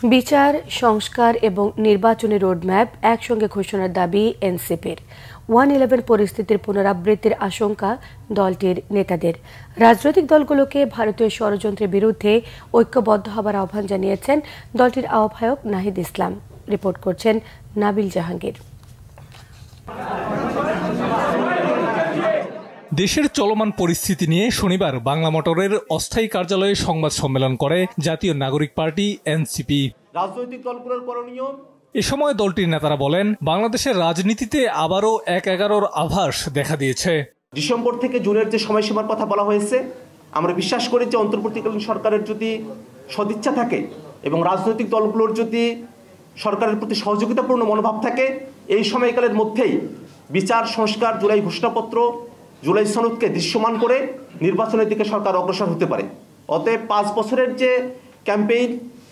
বিচার, সংস্কার এবং নির্বাচনী রোডম্যাপ একসঙ্গে ঘোষণার দাবি এনসিপির। 1-11 পরিস্থিতির পুনরাবৃত্তির আশঙ্কা দলটির নেতাদের। রাজনৈতিক দলগুলোকে ভারতীয় ষড়যন্ত্রের বিরুদ্ধে ঐক্যবদ্ধ হবার আহ্বান জানিয়েছেন দলটির আহ্বায়ক নাহিদ ইসলাম। রিপোর্ট করছেন নাবিল জাহাঙ্গীর। দেশের চলমান পরিস্থিতি নিয়ে শনিবার বাংলা মোটরের অস্থায়ী কার্যালয়ে সংবাদ সম্মেলন করে জাতীয় নাগরিক পার্টি এনসিপি। রাজনৈতিক দলগুলোর করণীয়। এ সময় দলটির নেতারা বলেন, বাংলাদেশের রাজনীতিতে আবারও 1-11-র আভাস দেখা দিয়েছে। ডিসেম্বর থেকে জুনের যে সময়সীমার কথা বলা হয়েছে, আমরা বিশ্বাস করি যে অন্তর্বর্তীকালীন সরকারের যদি সদিচ্ছা থাকে এবং রাজনৈতিক দলগুলোর যদি সরকারের প্রতি সহযোগিতাপূর্ণ মনোভাব থাকে, এই সময়কালের মধ্যেই বিচার, সংস্কার, জুলাই ঘোষণাপত্র, জুলাই সনদকে দৃশ্যমান করে নির্বাচনের দিকে সরকার অগ্রসর হতে পারে। অতএব 5 বছরের যে ক্যাম্পেইন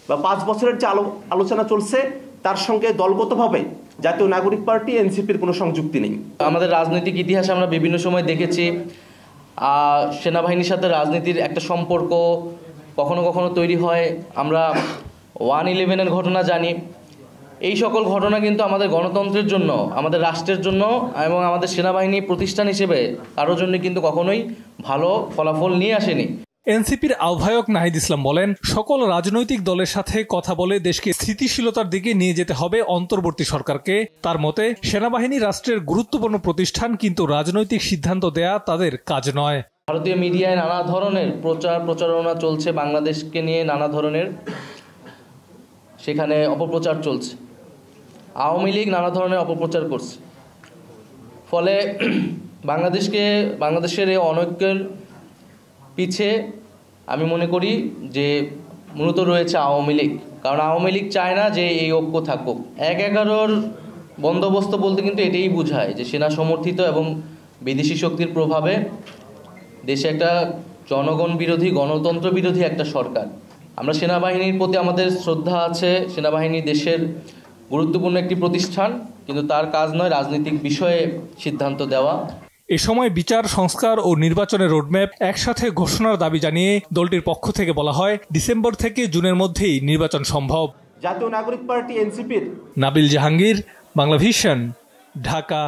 বা 5 বছরের যে আলোচনা চলছে, তার সঙ্গে দলগতভাবে জাতীয় নাগরিক পার্টি এনসিপির কোনো সংযুক্তি নেই। আমাদের রাজনৈতিক ইতিহাসে আমরা বিভিন্ন সময় দেখেছি সেনাবাহিনীর সাথে রাজনীতির একটা সম্পর্ক কখনো কখনো তৈরি হয়। আমরা 1-11-এর ঘটনা জানি। এই সকল ঘটনা কিন্তু আমাদের গণতন্ত্রের জন্য, আমাদের রাষ্ট্রের জন্য এবং আমাদের সেনাবাহিনী প্রতিষ্ঠান হিসেবে কারোর জন্য কিন্তু কখনোই ভালো ফলাফল নিয়ে আসেনি। এনসিপির আহ্বায়ক নাহিদ ইসলাম বলেন, সকল রাজনৈতিক দলের সাথে কথা বলে দেশকে স্থিতিশীলতার দিকে নিয়ে যেতে হবে অন্তর্বর্তী সরকারকে। তার মতে, সেনাবাহিনী রাষ্ট্রের গুরুত্বপূর্ণ প্রতিষ্ঠান, কিন্তু রাজনৈতিক সিদ্ধান্ত দেয়া তাদের কাজ নয়। ভারতীয় মিডিয়ায় নানা ধরনের প্রচারণা চলছে, বাংলাদেশকে নিয়ে নানা ধরনের সেখানে অপপ্রচার চলছে। আওয়ামী লীগ নানা ধরনের অপপ্রচার করছে, ফলে বাংলাদেশের এই অনৈক্যের পিছে আমি মনে করি যে মূলত রয়েছে আওয়ামী লীগ। কারণ আওয়ামী লীগ চায় না যে এই ঐক্য থাকুক। 1-11-র বন্দোবস্ত বলতে কিন্তু এটাই বোঝায় যে সেনা সমর্থিত এবং বিদেশি শক্তির প্রভাবে দেশে একটা জনগণ বিরোধী, গণতন্ত্র বিরোধী একটা সরকার। আমরা সেনাবাহিনীর প্রতি আমাদের শ্রদ্ধা আছে। সেনাবাহিনী দেশের গুরুত্বপূর্ণ একটি প্রতিষ্ঠান, কিন্তু তার কাজ নয় রাজনৈতিক বিষয়ে সিদ্ধান্ত দেওয়া। এ সময় বিচার, সংস্কার ও নির্বাচনের রোডম্যাপ একসাথে ঘোষণার দাবি জানিয়ে দলটির পক্ষ থেকে বলা হয়, ডিসেম্বর থেকে জুনের মধ্যেই নির্বাচন সম্ভব। জাতীয় নাগরিক পার্টি এনসিপির। নাবিল জাহাঙ্গীর, বাংলা ভিশন, ঢাকা।